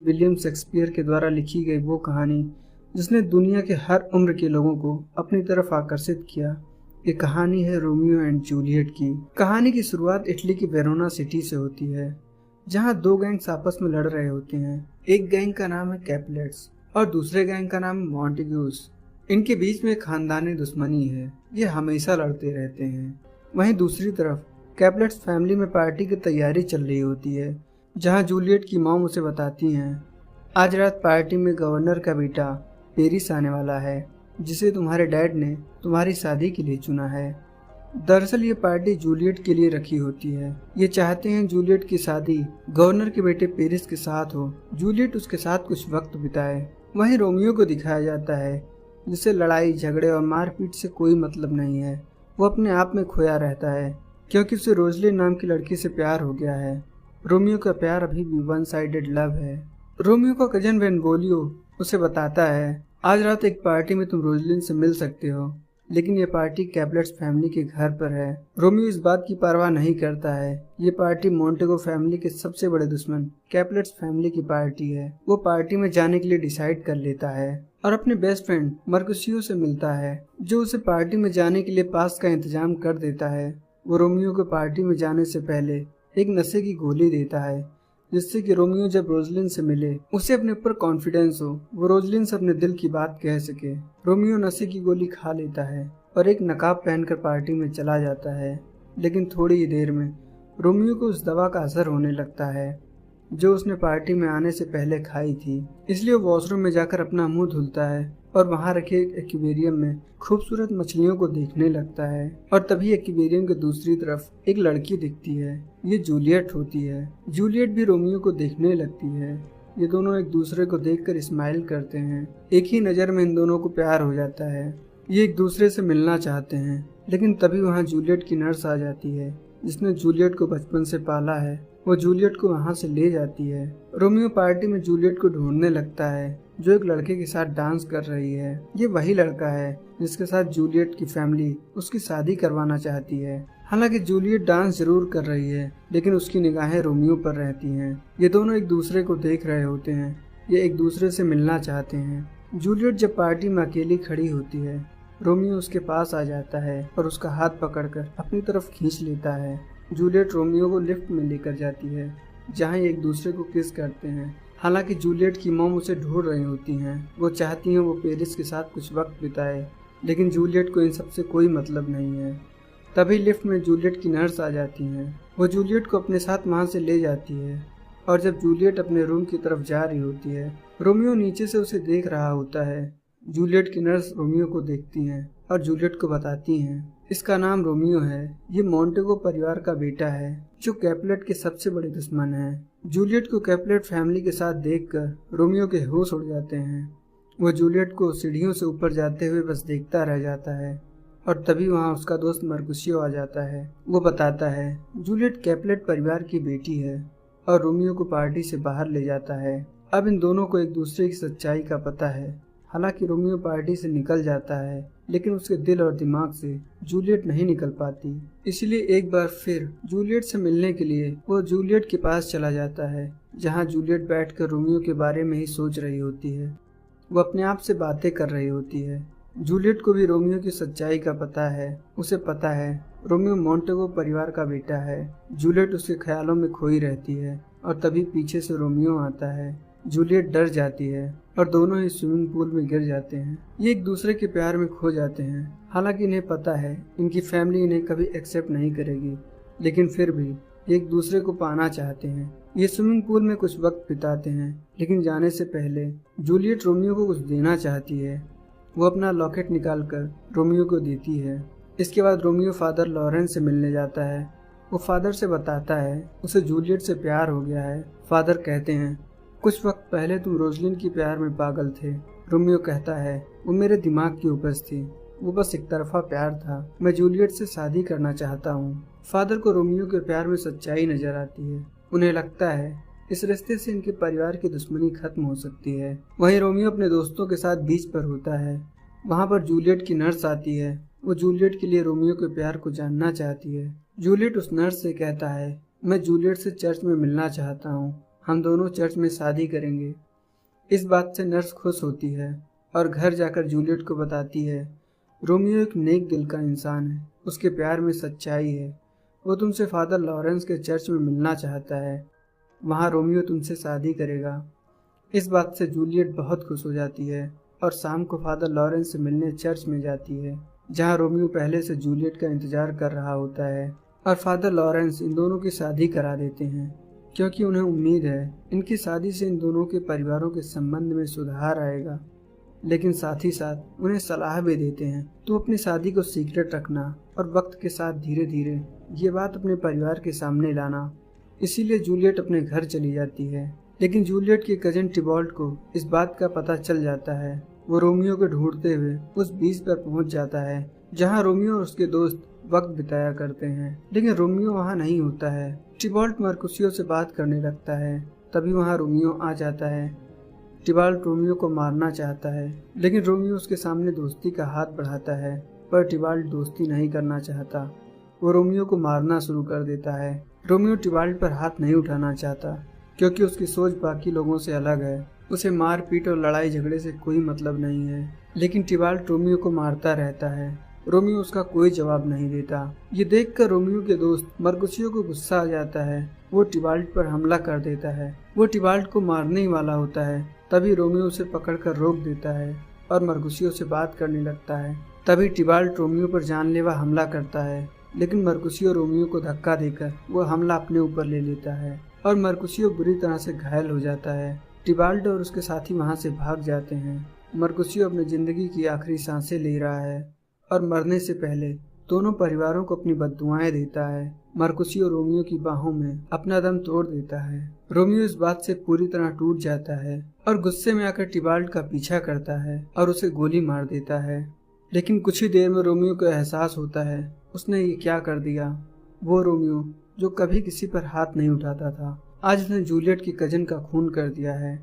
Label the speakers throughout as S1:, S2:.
S1: William Shakespeare के द्वारा लिखी गई वो कहानी जिसने दुनिया के हर उम्र के लोगों को अपनी तरफ आकर्षित किया। ये कहानी है रोमियो एंड जूलियट की। कहानी की शुरुआत इटली की वेरोना सिटी से होती है, जहाँ दो गैंग्स आपस में लड़ रहे होते हैं। एक गैंग का नाम है कैपुलेट्स और दूसरे गैंग का नाम है मॉन्टेग्यूस। इनके बीच में एक खानदानी दुश्मनी है, ये हमेशा लड़ते रहते हैं। वहीं दूसरी तरफ कैपुलेट्स फैमिली में पार्टी की तैयारी चल रही होती है, जहाँ जूलियट की मॉम उसे बताती हैं, आज रात पार्टी में गवर्नर का बेटा पेरिस आने वाला है, जिसे तुम्हारे डैड ने तुम्हारी शादी के लिए चुना है। दरअसल ये पार्टी जूलियट के लिए रखी होती है। ये चाहते हैं जूलियट की शादी गवर्नर के बेटे पेरिस के साथ हो, जूलियट उसके साथ कुछ वक्त बिताए। वहीं रोमियो को दिखाया जाता है, जिसे लड़ाई झगड़े और मारपीट से कोई मतलब नहीं है। वो अपने आप में खोया रहता है, क्योंकि उसे रोजलिन नाम की लड़की से प्यार हो गया है। रोमियो का प्यार अभी भी वन साइडेड लव है। रोमियो का कजन बेनवोलियो उसे बताता है, आज रात एक पार्टी में तुम रोजलिन से मिल सकते हो, लेकिन ये पार्टी कैपुलेट्स फैमिली के घर पर है। रोमियो इस बात की परवाह नहीं करता है। ये पार्टी मोंटेगो फैमिली के सबसे बड़े दुश्मन कैपुलेट्स फैमिली की पार्टी है। वो पार्टी में जाने के लिए डिसाइड कर लेता है और अपने बेस्ट फ्रेंड मर्कुसियो से मिलता है, जो उसे पार्टी में जाने के लिए पास का इंतजाम कर देता है। वो रोमियो को पार्टी में जाने से पहले एक नशे की गोली देता है, जिससे कि रोमियो जब रोजलिन से मिले उसे अपने ऊपर कॉन्फिडेंस हो, वो रोजलिन से अपने दिल की बात कह सके। रोमियो नशे की गोली खा लेता है और एक नकाब पहनकर पार्टी में चला जाता है, लेकिन थोड़ी ही देर में रोमियो को उस दवा का असर होने लगता है जो उसने पार्टी में आने से पहले खाई थी। इसलिए वो वॉशरूम में जाकर अपना मुंह धुलता है और वहां रखे एक एक्वेरियम में खूबसूरत मछलियों को देखने लगता है। और तभी एक्वेरियम के दूसरी तरफ एक लड़की दिखती है, ये जूलियट होती है। जूलियट भी रोमियो को देखने लगती है। ये दोनों एक दूसरे को देखकर स्माइल करते हैं। एक ही नज़र में इन दोनों को प्यार हो जाता है। ये एक दूसरे से मिलना चाहते हैं, लेकिन तभी वहाँ जूलियट की नर्स आ जाती है, जिसने जूलियट को बचपन से पाला है। वो जूलियट को वहाँ से ले जाती है। रोमियो पार्टी में जूलियट को ढूंढने लगता है, जो एक लड़के के साथ डांस कर रही है। ये वही लड़का है जिसके साथ जूलियट की फैमिली उसकी शादी करवाना चाहती है। हालांकि जूलियट डांस जरूर कर रही है, लेकिन उसकी निगाहें रोमियो पर रहती हैं। ये दोनों एक दूसरे को देख रहे होते हैं, ये एक दूसरे से मिलना चाहते हैं। जूलियट जब पार्टी में अकेली खड़ी होती है, रोमियो उसके पास आ जाता है और उसका हाथ पकड़कर अपनी तरफ खींच लेता है। जूलियट रोमियो को लिफ्ट में लेकर जाती है, जहाँ एक दूसरे को किस करते हैं। हालांकि जूलियट की मॉम उसे ढूंढ रही होती हैं। वो चाहती हैं वो पेरिस के साथ कुछ वक्त बिताए, लेकिन जूलियट को इन सब से कोई मतलब नहीं है। तभी लिफ्ट में जूलियट की नर्स आ जाती हैं। वो जूलियट को अपने साथ वहाँ से ले जाती है और जब जूलियट अपने रूम की तरफ जा रही होती है, रोमियो नीचे से उसे देख रहा होता है। जूलियट की नर्स रोमियो को देखती हैं और जूलियट को बताती हैं, इसका नाम रोमियो है। ये मोंटेगो परिवार का बेटा है, जो कैपुलेट के सबसे बड़े दुश्मन है। जूलियट को कैपुलेट फैमिली के साथ देखकर रोमियो के होश उड़ जाते हैं। वो जूलियट को सीढ़ियों से ऊपर जाते हुए बस देखता रह जाता है और तभी वहाँ उसका दोस्त मर्कुसियो आ जाता है। वो बताता है जूलियट कैपुलेट परिवार की बेटी है और रोमियो को पार्टी से बाहर ले जाता है। अब इन दोनों को एक दूसरे की सच्चाई का पता है। हालांकि रोमियो पार्टी से निकल जाता है, लेकिन उसके दिल और दिमाग से जूलियट नहीं निकल पाती। इसलिए एक बार फिर जूलियट से मिलने के लिए वो जूलियट के पास चला जाता है, जहाँ जूलियट बैठकर रोमियो के बारे में ही सोच रही होती है। वो अपने आप से बातें कर रही होती है। जूलियट को भी रोमियो की सच्चाई का पता है। उसे पता है रोमियो मोंटेगो परिवार का बेटा है। जूलियट उसके ख्यालों में खोई रहती है और तभी पीछे से रोमियो आता है। जूलियट डर जाती है और दोनों ही स्विमिंग पूल में गिर जाते हैं। ये एक दूसरे के प्यार में खो जाते हैं। हालांकि इन्हें पता है इनकी फैमिली इन्हें कभी एक्सेप्ट नहीं करेगी, लेकिन फिर भी ये एक दूसरे को पाना चाहते हैं। ये स्विमिंग पूल में कुछ वक्त बिताते हैं, लेकिन जाने से पहले जूलियट रोमियो को कुछ देना चाहती है। वो अपना लॉकेट निकालकर रोमियो को देती है। इसके बाद रोमियो फादर लॉरेंस से मिलने जाता है। वो फादर से बताता है उसे जूलियट से प्यार हो गया है। फादर कहते हैं, कुछ वक्त पहले तुम रोजलिन की प्यार में पागल थे। रोमियो कहता है, वो मेरे दिमाग की उपज थी, वो बस एक तरफा प्यार था। मैं जूलियट से शादी करना चाहता हूँ। फादर को रोमियो के प्यार में सच्चाई नजर आती है। उन्हें लगता है इस रिश्ते से इनके परिवार की दुश्मनी खत्म हो सकती है। वहीं रोमियो अपने दोस्तों के साथ बीच पर होता है। वहाँ पर जूलियट की नर्स आती है। वो जूलियट के लिए रोमियो के प्यार को जानना चाहती है। जूलियट उस नर्स से कहता है, मैं जूलियट से चर्च में मिलना चाहता हूँ। हम दोनों चर्च में शादी करेंगे। इस बात से नर्स खुश होती है और घर जाकर जूलियट को बताती है रोमियो एक नेक दिल का इंसान है, उसके प्यार में सच्चाई है। वो तुमसे फादर लॉरेंस के चर्च में मिलना चाहता है, वहाँ रोमियो तुमसे शादी करेगा। इस बात से जूलियट बहुत खुश हो जाती है और शाम को फादर लॉरेंस से मिलने चर्च में जाती है, जहाँ रोमियो पहले से जूलियट का इंतजार कर रहा होता है और फादर लॉरेंस इन दोनों की शादी करा देते हैं, क्योंकि उन्हें उम्मीद है इनकी शादी से इन दोनों के परिवारों के संबंध में सुधार आएगा। लेकिन साथ ही साथ उन्हें सलाह भी देते हैं तुम अपनी शादी को सीक्रेट रखना और वक्त के साथ धीरे धीरे ये बात अपने परिवार के सामने लाना। इसीलिए जूलियट अपने घर चली जाती है। लेकिन जूलियट के कजिन टिबॉल्ट को इस बात का पता चल जाता है। वो रोमियो को ढूंढते हुए उस बीच पर पहुंच जाता है जहां रोमियो और उसके दोस्त वक्त बिताया करते हैं, लेकिन रोमियो वहां नहीं होता है। टिबॉल्ट मरकुसियो से बात करने लगता है, तभी वहां रोमियो आ जाता है। टिबॉल्ट रोमियो को मारना चाहता है, लेकिन रोमियो उसके सामने दोस्ती का हाथ बढ़ाता है, पर टिबॉल्ट दोस्ती नहीं करना चाहता। वो रोमियो को मारना शुरू कर देता है। रोमियो टिबॉल्ट पर हाथ नहीं उठाना चाहता, क्योंकि उसकी सोच बाकी लोगों से अलग है। उसे मार पीट और लड़ाई झगड़े से कोई मतलब नहीं है। लेकिन टिबॉल्ट रोमियो को मारता रहता है। रोमियो उसका कोई जवाब नहीं देता। ये देखकर रोमियो के दोस्त मरकुसियो को गुस्सा आ जाता है। वो टिबॉल्ट पर हमला कर देता है। वो टिबॉल्ट को मारने ही वाला होता है, तभी रोमियो उसे पकड़कर रोक देता है और मरकुसियो से बात करने लगता है। तभी टिबॉल्ट रोमियो पर जानलेवा हमला करता है, लेकिन मरकुसियो रोमियो को धक्का देकर वो हमला अपने ऊपर ले लेता है और मरकुसियो बुरी तरह से घायल हो जाता है। टिबॉल्ट और उसके साथी वहां से भाग जाते हैं। मरकुसियो अपनी जिंदगी की आखिरी सांसें ले रहा है और मरने से पहले दोनों परिवारों को अपनी बद्दुआएं देता है। मरकुसियो रोमियो की बाहों में अपना दम तोड़ देता है। रोमियो इस बात से पूरी तरह टूट जाता है और गुस्से में आकर टिबॉल्ट का पीछा करता है और उसे गोली मार देता है। लेकिन कुछ ही देर में रोमियो को एहसास होता है उसने ये क्या कर दिया। वो रोमियो जो कभी किसी पर हाथ नहीं उठाता था, आज उसने जूलियट की कजन का खून कर दिया है।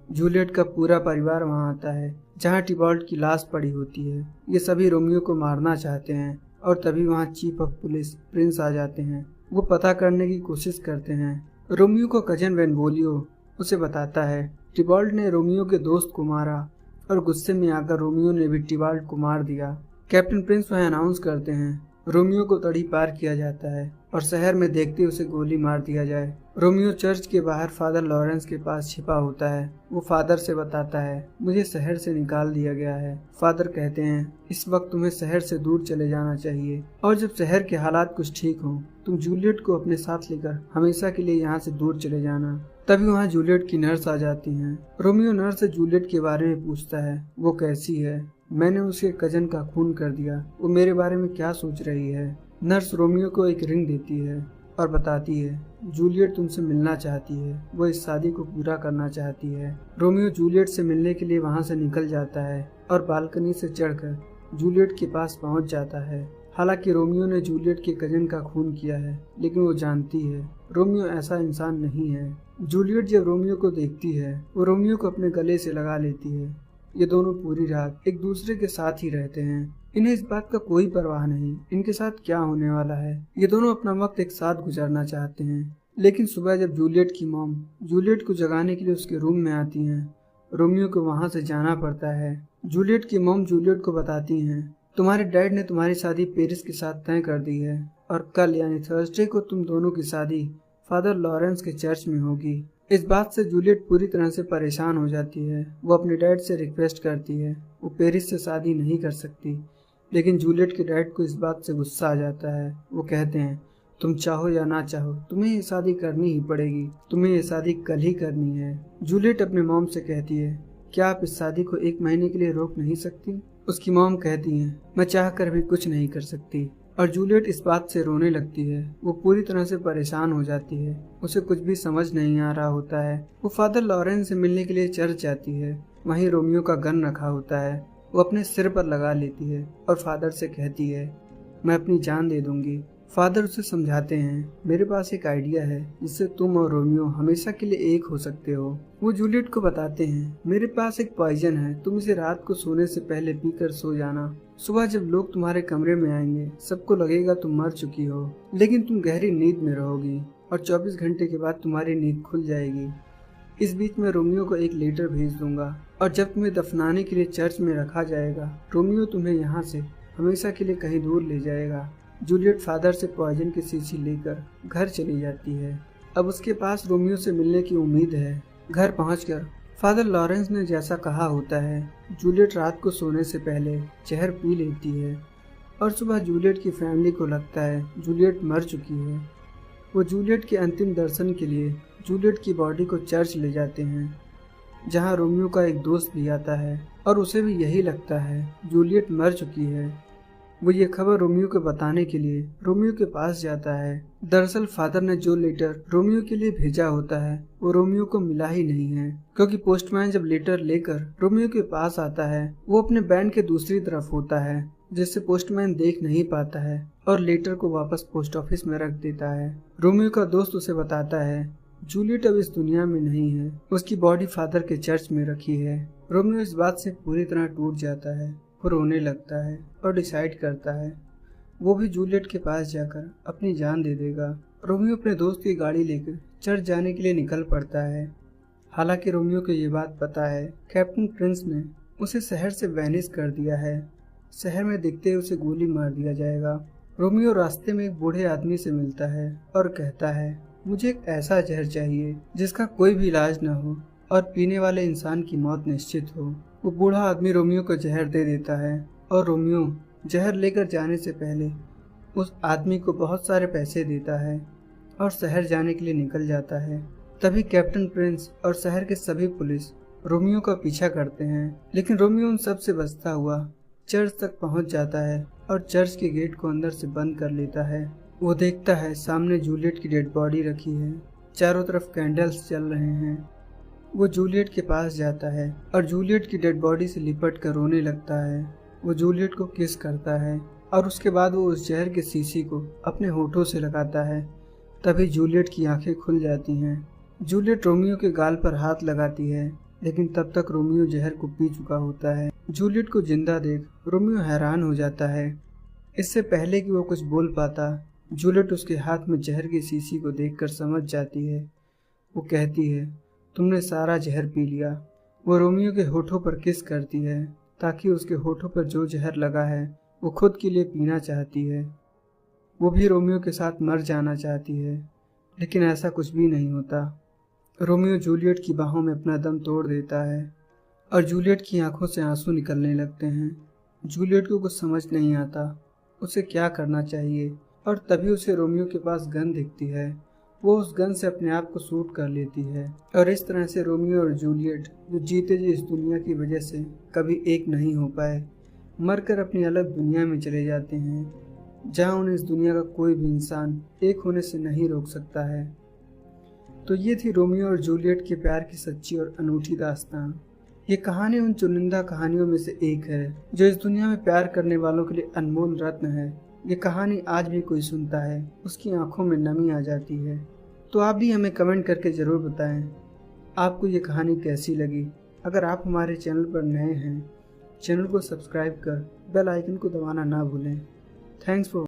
S1: जूलियट का पूरा परिवार वहां आता है, जहां टिबॉल्ट की लाश पड़ी होती है। ये सभी रोमियो को मारना चाहते हैं और तभी वहां चीफ ऑफ पुलिस प्रिंस आ जाते हैं। वो पता करने की कोशिश करते हैं। रोमियो को कजन बेनवोलियो उसे बताता है टिबॉल्ट ने रोमियो के दोस्त को मारा और गुस्से में आकर रोमियो ने भी टिबॉल्ट को मार दिया। कैप्टन प्रिंस वह अनाउंस करते हैं रोमियो को तड़ी पार किया जाता है और शहर में देखते उसे गोली मार दिया जाए। रोमियो चर्च के बाहर फादर लॉरेंस के पास छिपा होता है। वो फादर से बताता है मुझे शहर से निकाल दिया गया है। फादर कहते हैं इस वक्त तुम्हें शहर से दूर चले जाना चाहिए और जब शहर के हालात कुछ ठीक हों तुम जूलियट को अपने साथ लेकर हमेशा के लिए यहाँ से दूर चले जाना। तभी वहाँ जूलियट की नर्स आ जाती हैं। रोमियो नर्स से जूलियट के बारे में पूछता है वो कैसी है। मैंने उसके कजन का खून कर दिया, वो मेरे बारे में क्या सोच रही है। नर्स रोमियो को एक रिंग देती है और बताती है जूलियट तुमसे मिलना चाहती है, वो इस शादी को पूरा करना चाहती है। रोमियो जूलियट से मिलने के लिए वहां से निकल जाता है और बालकनी से चढ़कर जूलियट के पास पहुंच जाता है। हालांकि रोमियो ने जूलियट के कजन का खून किया है, लेकिन वो जानती है रोमियो ऐसा इंसान नहीं है। जूलियट जब रोमियो को देखती है वो रोमियो को अपने गले से लगा लेती है। ये दोनों पूरी रात एक दूसरे के साथ ही रहते हैं। इन्हें इस बात का कोई परवाह नहीं इनके साथ क्या होने वाला है। ये दोनों अपना वक्त एक साथ गुजारना चाहते हैं। लेकिन सुबह जब जूलियट की मॉम जूलियट को जगाने के लिए उसके रूम में आती हैं, रोमियो को वहां से जाना पड़ता है। जूलियट की मॉम जूलियट को बताती हैं तुम्हारे डैड ने तुम्हारी शादी पेरिस के साथ तय कर दी है और कल यानी थर्सडे को तुम दोनों की शादी फादर लॉरेंस के चर्च में होगी। इस बात से जूलियट पूरी तरह से परेशान हो जाती है। वो अपने डैड से रिक्वेस्ट करती है वो पेरिस से शादी नहीं कर सकती, लेकिन जूलियट के डैड को इस बात से गुस्सा आ जाता है। वो कहते हैं तुम चाहो या ना चाहो तुम्हें ये शादी करनी ही पड़ेगी, तुम्हें ये शादी कल ही करनी है। जूलियट अपने मॉम से कहती है क्या आप इस शादी को 1 महीने के लिए रोक नहीं सकती। उसकी मॉम कहती है मैं चाह कर भी कुछ नहीं कर सकती और जूलियट इस बात से रोने लगती है। वो पूरी तरह से परेशान हो जाती है। उसे कुछ भी समझ नहीं आ रहा होता है। वो फादर लॉरेंस से मिलने के लिए चर्च जाती है। वहीं रोमियो का गन रखा होता है। वो अपने सिर पर लगा लेती है और फादर से कहती है मैं अपनी जान दे दूंगी। फादर उसे समझाते हैं मेरे पास एक आइडिया है जिससे तुम और रोमियो हमेशा के लिए एक हो सकते हो। वो जूलियट को बताते हैं मेरे पास एक पॉइजन है, तुम इसे रात को सोने से पहले पीकर सो जाना। सुबह जब लोग तुम्हारे कमरे में आएंगे सबको लगेगा तुम मर चुकी हो, लेकिन तुम गहरी नींद में रहोगी और 24 घंटे के बाद तुम्हारी नींद खुल जाएगी। इस बीच मैं रोमियो को एक लेटर भेज दूंगा और जब तुम्हें दफनाने के लिए चर्च में रखा जाएगा, रोमियो तुम्हें यहाँ से हमेशा के लिए कहीं दूर ले जाएगा। जूलियट फादर से पॉइजन की शीशी लेकर घर चली जाती है। अब उसके पास रोमियो से मिलने की उम्मीद है। घर पहुंचकर फादर लॉरेंस ने जैसा कहा होता है, जूलियट रात को सोने से पहले जहर पी लेती है और सुबह जूलियट की फैमिली को लगता है जूलियट मर चुकी है। वो जूलियट के अंतिम दर्शन के लिए जूलियट की बॉडी को चर्च ले जाते हैं, जहां रोमियो का एक दोस्त भी आता है और उसे भी यही लगता है जूलियट मर चुकी है। वो ये खबर रोमियो को बताने के लिए रोमियो के पास जाता है। दरअसल फादर ने जो लेटर रोमियो के लिए भेजा होता है वो रोमियो को मिला ही नहीं है, क्योंकि पोस्टमैन जब लेटर लेकर रोमियो के पास आता है वो अपने बैंड के दूसरी तरफ होता है, जिससे पोस्टमैन देख नहीं पाता है और लेटर को वापस पोस्ट ऑफिस में रख देता है। रोमियो का दोस्त उसे बताता है जूलियट अब इस दुनिया में नहीं है, उसकी बॉडी फादर के चर्च में रखी है। रोमियो इस बात से पूरी तरह टूट जाता है। वो रोने लगता है और डिसाइड करता है वो भी जूलियट के पास जाकर अपनी जान दे देगा। रोमियो अपने दोस्त की गाड़ी लेकर चर्च जाने के लिए निकल पड़ता है। हालांकि रोमियो को ये बात पता है कैप्टन प्रिंस ने उसे शहर से वैनिश कर दिया है। शहर में दिखते ही उसे गोली मार दिया जाएगा। रोमियो रास्ते में एक बूढ़े आदमी से मिलता है और कहता है मुझे एक ऐसा जहर चाहिए जिसका कोई भी इलाज न हो और पीने वाले इंसान की मौत निश्चित हो। वो बूढ़ा आदमी रोमियो को जहर दे देता है और रोमियो जहर लेकर जाने से पहले उस आदमी को बहुत सारे पैसे देता है और शहर जाने के लिए निकल जाता है। तभी कैप्टन प्रिंस और शहर के सभी पुलिस रोमियो का पीछा करते हैं, लेकिन रोमियो उन सब से बचता हुआ चर्च तक पहुंच जाता है और चर्च के गेट को अंदर से बंद कर लेता है। वो देखता है सामने जूलियट की डेड बॉडी रखी है, चारों तरफ कैंडल्स जल रहे हैं। वो जूलियट के पास जाता है और जूलियट की डेड बॉडी से लिपट कर रोने लगता है। वो जूलियट को किस करता है और उसके बाद वो उस जहर के शीशी को अपने होठों से लगाता है। तभी जूलियट की आंखें खुल जाती हैं। जूलियट रोमियो के गाल पर हाथ लगाती है, लेकिन तब तक रोमियो जहर को पी चुका होता है। जूलियट को जिंदा देख रोमियो हैरान हो जाता है। इससे पहले कि वो कुछ बोल पाता, जूलियट उसके हाथ में जहर की शीशी को देखकर समझ जाती है। वो कहती है तुमने सारा जहर पी लिया। वो रोमियो के होठों पर किस करती है ताकि उसके होठों पर जो जहर लगा है वो खुद के लिए पीना चाहती है। वो भी रोमियो के साथ मर जाना चाहती है, लेकिन ऐसा कुछ भी नहीं होता। रोमियो जूलियट की बाहों में अपना दम तोड़ देता है और जूलियट की आंखों से आंसू निकलने लगते हैं। जूलियट को कुछ समझ नहीं आता उसे क्या करना चाहिए और तभी उसे रोमियो के पास गन दिखती है। वो उस गन से अपने आप को शूट कर लेती है और इस तरह से रोमियो और जूलियट जो जीते जी इस दुनिया की वजह से कभी एक नहीं हो पाए, मरकर अपनी अलग दुनिया में चले जाते हैं, जहां उन्हें इस दुनिया का कोई भी इंसान एक होने से नहीं रोक सकता है। तो ये थी रोमियो और जूलियट के प्यार की सच्ची और अनूठी दास्तान। ये कहानी उन चुनिंदा कहानियों में से एक है जो इस दुनिया में प्यार करने वालों के लिए अनमोल रत्न है। ये कहानी आज भी कोई सुनता है उसकी आंखों में नमी आ जाती है। तो आप भी हमें कमेंट करके ज़रूर बताएं आपको ये कहानी कैसी लगी। अगर आप हमारे चैनल पर नए हैं, चैनल को सब्सक्राइब कर बेल आइकन को दबाना ना भूलें। Thanks for